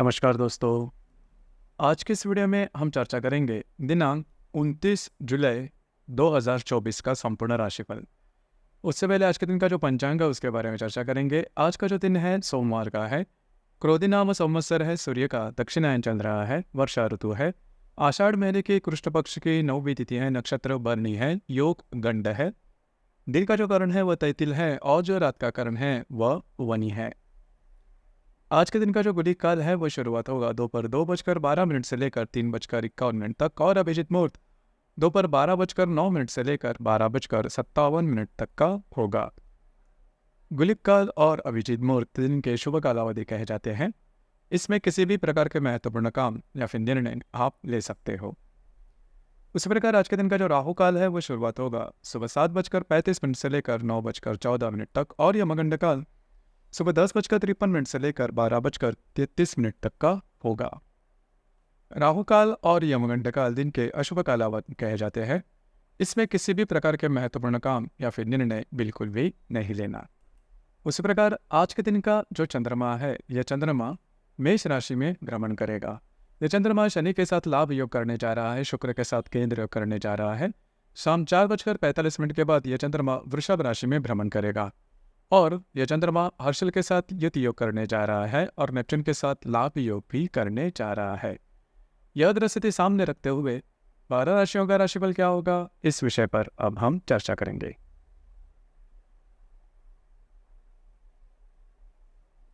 नमस्कार दोस्तों। आज के इस वीडियो में हम चर्चा करेंगे दिनांक 29 जुलाई 2024 का संपूर्ण राशिफल। उससे पहले आज के दिन का जो पंचांग है उसके बारे में चर्चा करेंगे। आज का जो दिन है सोमवार का है। क्रोधी नाम संवत्सर है, सूर्य का दक्षिणायन चल रहा है, वर्षा ऋतु है। आषाढ़ महीने की कृष्ण पक्ष की 9वीं तिथि है, नक्षत्र बरनी है, योग गंड है। दिन का जो करण है वह तैतिल है और जो रात का करण है वह वनी है। आज के दिन का जो गुलिक काल है वो शुरुआत होगा दोपहर 2:12 से लेकर 3:51 तक और अभिजित मुहूर्त दोपहर 12:09 से लेकर 12:57 तक का होगा। गुलिक काल और अभिजित मुहूर्त दिन के शुभ कालावधि कहे जाते हैं। इसमें किसी भी प्रकार के महत्वपूर्ण काम या फिर निर्णय आप ले सकते हो। उसी प्रकार आज के दिन का जो राहु काल है वो शुरुआत होगा सुबह 7:35 से लेकर 9:14 तक और यमगंड काल सुबह 10:53 से लेकर 12:33 तक का होगा। राहु काल और यमगंड काल दिन के अशुभ कालावधि कहे जाते हैं। इसमें किसी भी प्रकार के महत्वपूर्ण काम या फिर निर्णय बिल्कुल भी नहीं लेना। उसी प्रकार आज के दिन का जो चंद्रमा है यह चंद्रमा मेष राशि में भ्रमण करेगा। यह चंद्रमा शनि के साथ लाभ योग करने जा रहा है, शुक्र के साथ केंद्र योग करने जा रहा है। शाम 4:45 के बाद यह चंद्रमा वृषभ राशि में भ्रमण करेगा और यह चंद्रमा हर्षल के साथ युति योग करने जा रहा है और नेपच्यून के साथ लाभ योग भी करने जा रहा है। यह दृष्टि सामने रखते हुए 12 राशियों का राशिफल क्या होगा, इस विषय पर अब हम चर्चा करेंगे।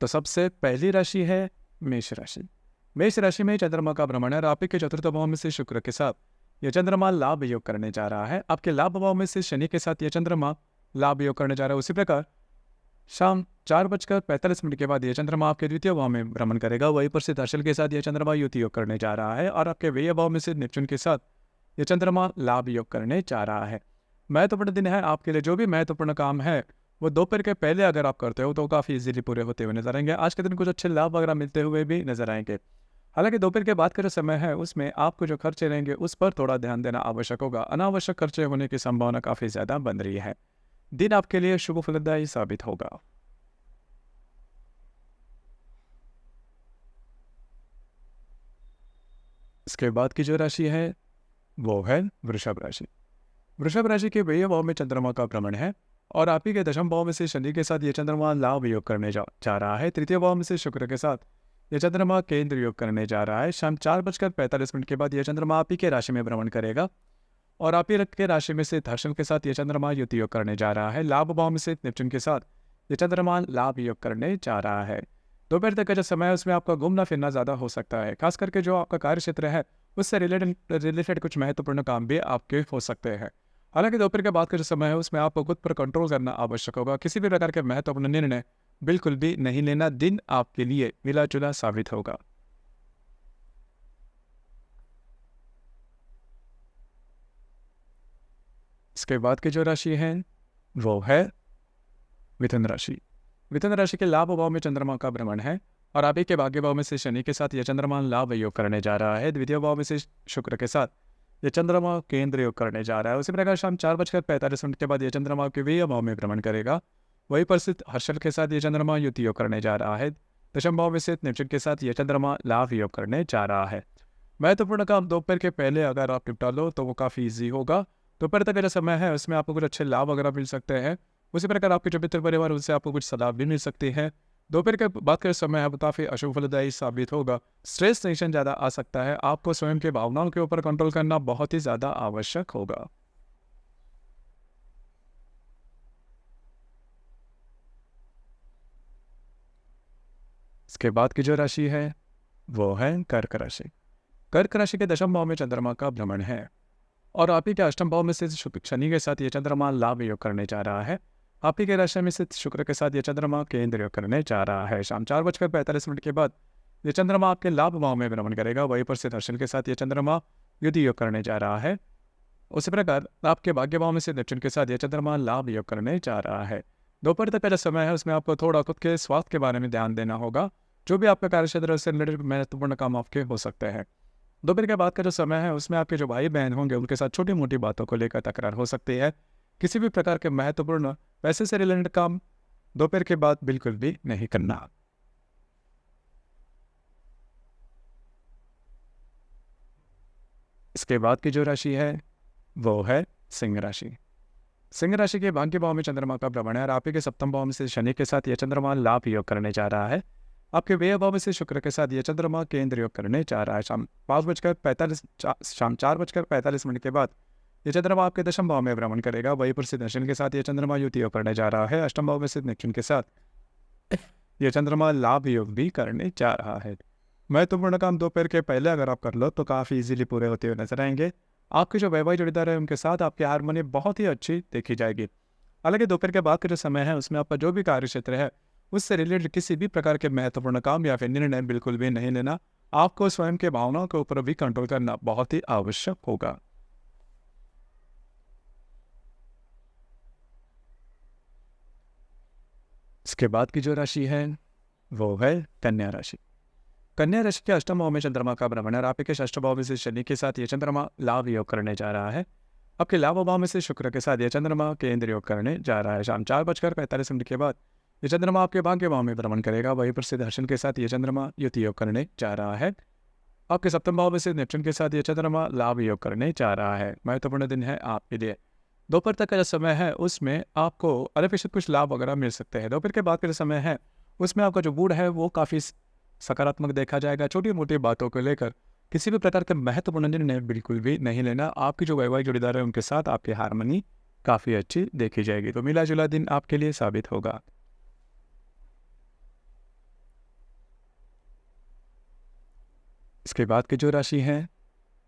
तो सबसे पहली राशि है मेष राशि। मेष राशि में चंद्रमा का भ्रमण है और आपके चतुर्थ भाव में से शुक्र के साथ यह चंद्रमा लाभ योग करने जा रहा है। आपके लाभ भाव में से शनि के साथ यह चंद्रमा लाभ योग करने जा रहा है। उसी प्रकार शाम 4:45 के बाद यह चंद्रमा आपके द्वितीय भाव में भ्रमण करेगा। वहीं पर से हर्षल के साथ यह चंद्रमा युति योग करने जा रहा है और आपके व्यय भाव में से नेपच्यून के साथ यह चंद्रमा लाभ योग करने जा रहा है। महत्वपूर्ण दिन है आपके लिए। जो भी महत्वपूर्ण काम है वो दोपहर के पहले अगर आप करते हो तो काफ़ी इजीली पूरे होते हुए नजर आएंगे। आज के दिन कुछ अच्छे लाभ वगैरह मिलते हुए भी नजर आएंगे। हालांकि दोपहर के बाद का जो समय है उसमें आपको जो खर्चे रहेंगे उस पर थोड़ा ध्यान देना आवश्यक होगा। अनावश्यक खर्चे होने की संभावना काफ़ी ज़्यादा बन रही है। दिन आपके लिए शुभ फलदायी साबित होगा। इसके बाद की जो राशि है वो है वृषभ राशि। वृषभ राशि के व्यय भाव में चंद्रमा का भ्रमण है और आप ही के दशम भाव में से शनि के साथ यह चंद्रमा लाभ योग करने जा रहा है। तृतीय भाव में से शुक्र के साथ यह चंद्रमा केंद्र योग करने जा रहा है। शाम 4:45 के बाद यह चंद्रमा आप ही के राशि में भ्रमण करेगा और आप ही के राशि में से हर्षल के साथ यह चंद्रमा युति योग करने जा रहा है। लाभ भाव में से नेपच्यून के साथ यह चंद्रमा लाभ योग करने जा रहा है। दोपहर तक का जो समय है उसमें आपका घूमना फिरना ज़्यादा हो सकता है। खास करके जो आपका कार्य क्षेत्र है उससे रिलेटेड कुछ महत्वपूर्ण काम भी आपके हो सकते हैं। हालांकि दोपहर के बाद का जो समय है उसमें आपको खुद पर कंट्रोल करना आवश्यक होगा। किसी भी प्रकार के महत्वपूर्ण निर्णय बिल्कुल भी नहीं लेना। दिन आपके लिए मिला जुला साबित होगा। इसके बाद की जो राशि है वो है मिथुन राशि। मिथुन राशि के लाभ भाव में चंद्रमा का भ्रमण है और आप ही के भाग्य भाव में से शनि के साथ यह चंद्रमा लाभ योग करने जा रहा है। द्वितीय भाव में से शुक्र के साथ यह चंद्रमा केंद्र योग करने जा रहा है। उसी प्रकार शाम 4:45 के बाद यह चंद्रमा के व्यय भाव में भ्रमण करेगा। वही पर स्थित हर्षल के साथ यह चंद्रमा युति योग करने जा रहा है। दशम भाव में स्थित नेपच्यून के साथ यह चंद्रमा लाभ योग करने जा रहा है। महत्वपूर्ण काम दोपहर के पहले अगर आप निपटा लो तो वो काफ़ी ईजी होगा। दोपहर तक का जो समय है उसमें आपको कुछ अच्छे लाभ वगैरह मिल सकते हैं। उसी प्रकार आपके जो मित्र परिवार उनसे आपको कुछ सलाह भी मिल सकती है। दोपहर के बाद का समय है वो काफ़ी अशुभ फलदायी साबित होगा। स्ट्रेस टेंशन ज़्यादा आ सकता है। आपको स्वयं के भावनाओं के ऊपर कंट्रोल करना बहुत ही ज़्यादा आवश्यक होगा। इसके बाद की जो राशि है वो है कर्क राशि। कर्क राशि के दशम भाव में चंद्रमा का भ्रमण है और आप ही के अष्टम भाव में से शनि के साथ यह चंद्रमा लाभ योग करने जा रहा है। आप ही के राशि में स्थित शुक्र के साथ यह चंद्रमा केंद्र योग करने जा रहा है। शाम 4:45 के बाद यह चंद्रमा आपके लाभ भाव में भ्रमण करेगा। वहीं पर स्थित हर्षल के साथ यह चंद्रमा युति योग करने जा रहा है। उसी प्रकार आपके भाग्य भाव में से नेपच्यून के साथ यह चंद्रमा लाभ योग करने जा रहा है। दोपहर तक का जो समय है उसमें आपको थोड़ा खुद के स्वास्थ्य के बारे में ध्यान देना होगा। जो भी आपका कार्यक्षेत्र से रिलेटेड महत्वपूर्ण काम आपके हो सकते हैं। दोपहर के बाद का जो समय है उसमें आपके जो भाई बहन होंगे उनके साथ छोटी मोटी बातों को लेकर तकरार हो सकती है। किसी भी प्रकार के महत्वपूर्ण पैसे से रिलेटेड काम दोपहर के बाद बिल्कुल भी नहीं करना। इसके बाद की जो राशि है वो है सिंह राशि। सिंह राशि के भाग्य भाव में चंद्रमा का भ्रमण है और आप ही के सप्तम भाव में से शनि के साथ यह चंद्रमा लाभ योग करने जा रहा है। आपके व्यय भाव में से शुक्र के साथ यह चंद्रमा केंद्र योग करने जा रहा है। शाम 4:45 के बाद यह चंद्रमा आपके दशम भाव में भ्रमण करेगा। वहीं पर सिद्ध शनि के साथ यह चंद्रमा युति योग करने जा रहा है। अष्टम भाव में सिद्ध नेपच्यून के साथ यह चंद्रमा लाभ योग भी करने जा रहा है। महत्वपूर्ण काम दोपहर के पहले अगर आप कर लो तो काफ़ी इजीली पूरे होते हुए नजर आएंगे। आपके जो वैवाहिक जोड़ीदार है उनके साथ आपकी हारमोनी बहुत ही अच्छी देखी जाएगी। हालांकि दोपहर के बाद का जो समय है उसमें आपका जो भी कार्य क्षेत्र है उससे रिलेटेड किसी भी प्रकार के महत्वपूर्ण काम या फिर निर्णय बिल्कुल भी नहीं लेना। आपको स्वयं के भावनाओं के ऊपर भी कंट्रोल करना बहुत ही आवश्यक होगा। इसके बाद की जो राशि है वो है कन्या राशि। कन्या राशि के अष्टम भाव में चंद्रमा का भ्रमण है। आपके अष्टम भाव में से शनि के साथ यह चंद्रमा लाभ योग करने जा रहा है। आपके लाभ भाव में से शुक्र के साथ यह चंद्रमा केंद्र योग करने जा रहा है। शाम 4:45 के बाद यह चंद्रमा आपके भाग्य भाव में भ्रमण करेगा। वहीं पर सिद्ध हर्षण के साथ यह चंद्रमा युति योग करने जा रहा है। आपके सप्तम भाव में से नेपच्यून के साथ यह चंद्रमा लाभ योग करने जा रहा है। महत्वपूर्ण दिन है आपके लिए। दोपहर तक का जो समय है उसमें आपको अनपेक्षित कुछ लाभ वगैरह मिल सकते हैं। दोपहर के बाद का जो समय है उसमें आपका जो मूड है वो काफ़ी सकारात्मक देखा जाएगा। छोटी मोटी बातों को लेकर किसी भी प्रकार के महत्वपूर्ण निर्णय बिल्कुल भी नहीं लेना। आपकी जो वैवाहिक जोड़ीदार है उनके साथ आपकी हारमोनी काफ़ी अच्छी देखी जाएगी। तो मिला जुला दिन आपके लिए साबित होगा। इसके बाद की जो राशि है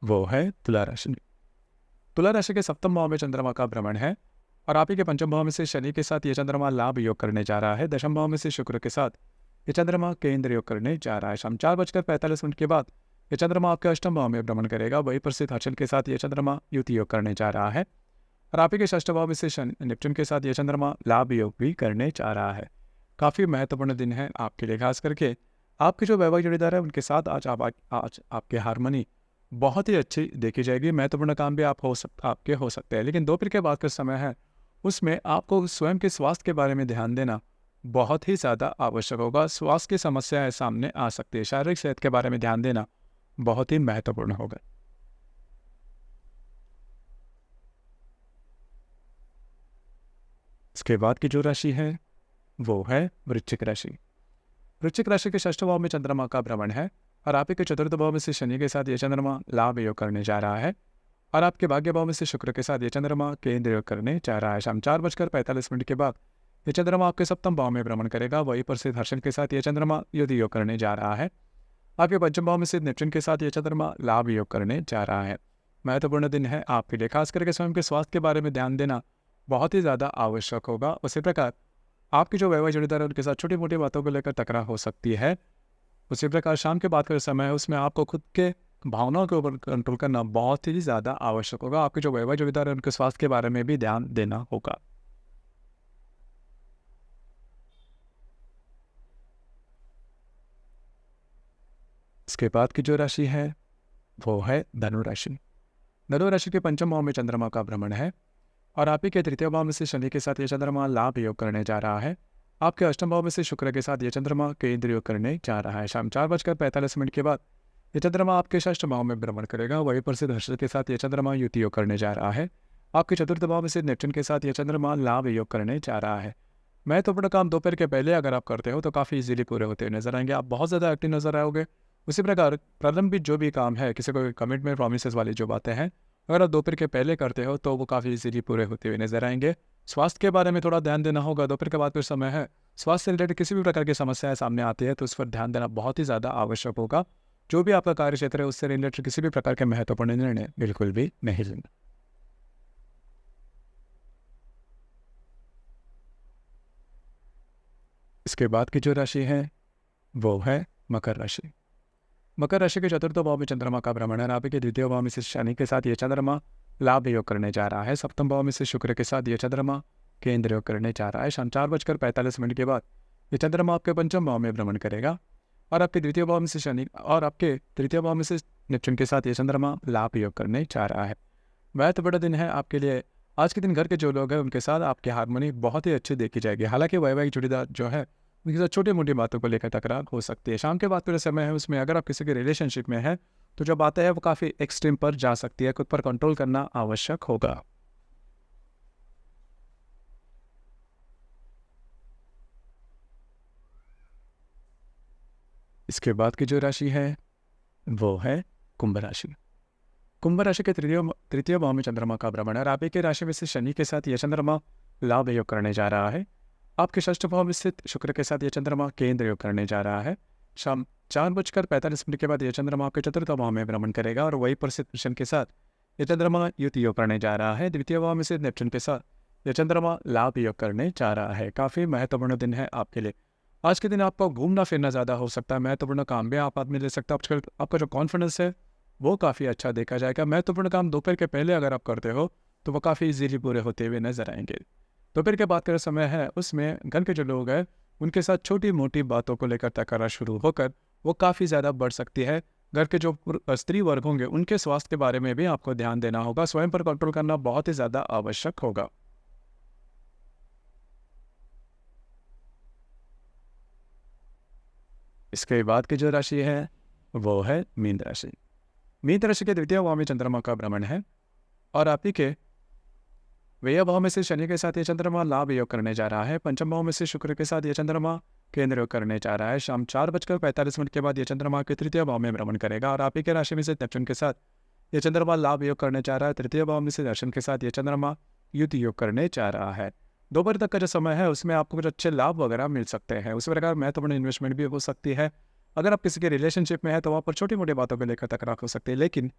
वो है तुला राशि। तुला राशि के सप्तम भाव में चंद्रमा का भ्रमण है और आप ही के पंचम भाव में से शनि के साथ यह चंद्रमा लाभ योग करने जा रहा है। दशम भाव में से शुक्र के साथ यह चंद्रमा केंद्र योग करने जा रहा है। शाम 4:45 के बाद यह चंद्रमा आपके अष्टम भाव में भ्रमण करेगा। वहीं पर सिद्ध हर्षण के साथ यह चंद्रमा युति योग करने जा रहा है और आप ही के षष्ठ भाव में से नेपच्यून के साथ यह चंद्रमा लाभ योग भी करने जा रहा है। काफ़ी महत्वपूर्ण दिन है आपके लिए। खास करके आपके जो वैवाहिक जोड़ीदार है उनके साथ आज आपकी हारमोनी बहुत ही अच्छी देखी जाएगी। महत्वपूर्ण काम भी आपके हो सकते हैं। लेकिन दोपहर के बाद का समय है उसमें आपको स्वयं के स्वास्थ्य के बारे में ध्यान देना बहुत ही ज़्यादा आवश्यक होगा। स्वास्थ्य की समस्याएं सामने आ सकती है। शारीरिक सेहत के बारे में ध्यान देना बहुत ही महत्वपूर्ण होगा। इसके बाद की जो राशि है वो है वृश्चिक राशि। वृश्चिक राशि के षष्ठ भाव में चंद्रमा का भ्रमण है और आप के चतुर्थ भाव में से शनि के साथ यह चंद्रमा लाभ योग करने जा रहा है और आपके भाग्य भाव में से शुक्र के साथ यह चंद्रमा केंद्र योग करने जा रहा है। शाम 4:45 के बाद यह चंद्रमा आपके सप्तम भाव में भ्रमण करेगा। वहीं पर सिद्ध हर्षण के साथ यह चंद्रमा युति योग करने जा रहा है। आपके पंचम भाव में सिद्ध नेपच्यून के साथ यह चंद्रमा लाभ योग करने जा रहा है। महत्वपूर्ण दिन है आपके लिए। खास करके स्वयं के स्वास्थ्य के बारे में ध्यान देना बहुत ही ज़्यादा आवश्यक होगा। उसी प्रकार आपकी जो वैवाहिक जोड़ीदार है उनके साथ छोटी मोटी बातों को लेकर तकरार हो सकती है। उसी प्रकार शाम के बाद का समय है उसमें आपको खुद के भावनाओं के ऊपर कंट्रोल करना बहुत ही ज़्यादा आवश्यक होगा। आपके जो वैवाहिक जोड़ीदार है उनके स्वास्थ्य के बारे में भी ध्यान देना होगा। इसके बाद की जो राशि है वो है धनु राशि। धनु राशि के पंचम भाव में चंद्रमा का भ्रमण है और आप ही के तृतीय भाव में से शनि के साथ यह चंद्रमा लाभ योग करने जा रहा है। आपके अष्टम भाव में से शुक्र के साथ यह चंद्रमा केंद्र योग करने जा रहा है। शाम 4:45 के बाद यह चंद्रमा आपके षष्ठ भाव में भ्रमण करेगा। वहीं पर सिद्ध हर्ष के साथ यह चंद्रमा युति योग करने जा रहा है। आपके चतुर्थ भाव में से नेपच्यून के साथ यह चंद्रमा लाभ योग करने जा रहा है। महत्वपूर्ण काम दोपहर के पहले अगर आप करते हो तो काफ़ी इजीली पूरे होते हुए नजर आएंगे। आप बहुत ज़्यादा एक्टिव नजर आओगे। उसी प्रकार प्रारंभिक जो भी काम है किसी को कमिटमेंट प्रॉमिसेस वाली जो बातें हैं अगर आप दोपहर के पहले करते हो तो वो काफ़ी इजीली पूरे होते हुए नजर आएंगे। स्वास्थ्य के बारे में थोड़ा ध्यान देना होगा। दोपहर के बाद कुछ समय है स्वास्थ्य से रिलेटेड किसी भी प्रकार की समस्याएं सामने आती है तो उस पर ध्यान देना बहुत ही ज़्यादा आवश्यक होगा। जो भी आपका कार्य क्षेत्र है उससे रिलेटेड किसी भी प्रकार के महत्वपूर्ण निर्णय बिल्कुल भी नहीं लेना। इसके बाद की जो राशि है वो है मकर राशि। मकर राशि के चतुर्थ भाव में चंद्रमा का भ्रमण है। आप के द्वितीय भाव में से शनि के साथ यह चंद्रमा लाभ योग करने जा रहा है। सप्तम भाव में से शुक्र के साथ यह चंद्रमा केंद्र योग करने जा रहा है। शाम 4:45 के बाद यह चंद्रमा आपके पंचम भाव में भ्रमण करेगा और आपके द्वितीय भाव में से शनि और आपके तृतीय भाव में से नेपच्यून के साथ यह चंद्रमा लाभ योग करने जा रहा है। महत्वपूर्ण दिन है आपके लिए। आज के दिन घर के जो लोग हैं उनके साथ आपकी हारमोनी बहुत ही अच्छी देखी जाएगी। हालांकि वैवाहिक जोड़ीदार जो है उनके साथ छोटी मोटी बातों को लेकर तकरार हो सकती है। शाम के बाद का समय है उसमें अगर आप किसी के रिलेशनशिप में हैं तो जो बातें हैं वो काफ़ी एक्सट्रीम पर जा सकती है, खुद पर कंट्रोल करना आवश्यक होगा। इसके बाद की जो राशि है वो है कुंभ राशि। कुंभ राशि के तृतीय भाव में चंद्रमा का भ्रमण है और आप ही की राशि में से शनि के साथ यह चंद्रमा लाभ योग करने जा रहा है। आपके षष्ठ भाव में स्थित शुक्र के साथ यह चंद्रमा केंद्र योग करने जा रहा है। शाम 4:45 के बाद यह चंद्रमा आपके चतुर्थ भाव में भ्रमण करेगा और वही पर स्थित कृष्ण के साथ यह चंद्रमा युति योग करने जा रहा है। द्वितीय भाव में स्थित नेपच्यून के साथ यह चंद्रमा लाभ योग करने जा रहा है। काफ़ी महत्वपूर्ण दिन है आपके लिए। आज के दिन आपको घूमना फिरना ज़्यादा हो सकता है, महत्वपूर्ण काम भी आप आदमी ले सकता है। आपका जो कॉन्फिडेंस है वो काफ़ी अच्छा देखा जाएगा। महत्वपूर्ण काम दोपहर के पहले अगर आप करते हो तो वो काफ़ी इजीली पूरे होते हुए नजर आएंगे। दोपहर के बाद का जो समय है उसमें घर के जो लोग हैं उनके साथ छोटी मोटी बातों को लेकर तकरार शुरू होकर वो काफ़ी ज़्यादा बढ़ सकती है। घर के जो स्त्री वर्ग होंगे उनके स्वास्थ्य के बारे में भी आपको ध्यान देना होगा। स्वयं पर कंट्रोल करना बहुत ही ज़्यादा आवश्यक होगा। इसके बाद की जो राशि है वो है मीन राशि। मीन राशि के द्वितीय भाव में चंद्रमा का भ्रमण है और आप ही के व्यय भाव में से शनि के साथ ये चंद्रमा लाभ योग करने जा रहा है। पंचम भाव में से शुक्र के साथ ये चंद्रमा केंद्र योग करने जा रहा है। शाम 4:45 के बाद ये चंद्रमा के तृतीय भाव में भ्रमण करेगा और आप ही के राशि में से नेपच्यून के साथ ये चंद्रमा लाभ योग करने जा रहा है। तृतीय भाव में से दर्शन के साथ ये चंद्रमा युति योग करने जा रहा है। दोपहर तक का जो समय है उसमें आपको कुछ अच्छे लाभ वगैरह मिल सकते हैं। उसी प्रकार महत्वपूर्ण इन्वेस्टमेंट भी हो सकती है। अगर आप किसी के रिलेशनशिप में है तो वहाँ पर छोटी मोटी बातों को लेकर तकरार हो सकती है, लेकिन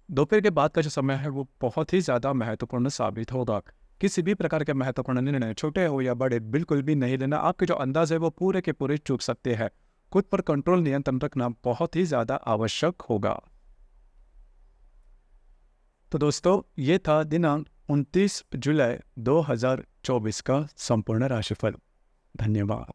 दोपहर के बाद का जो समय है वो बहुत ही ज़्यादा महत्वपूर्ण साबित होगा। किसी भी प्रकार के महत्वपूर्ण निर्णय छोटे हो या बड़े बिल्कुल भी नहीं लेना। आपके जो अंदाज है वो पूरे के पूरे चूक सकते हैं। खुद पर कंट्रोल नियंत्रण रखना बहुत ही ज़्यादा आवश्यक होगा। तो दोस्तों ये था दिनांक 29 जुलाई 2024 का संपूर्ण राशिफल। धन्यवाद।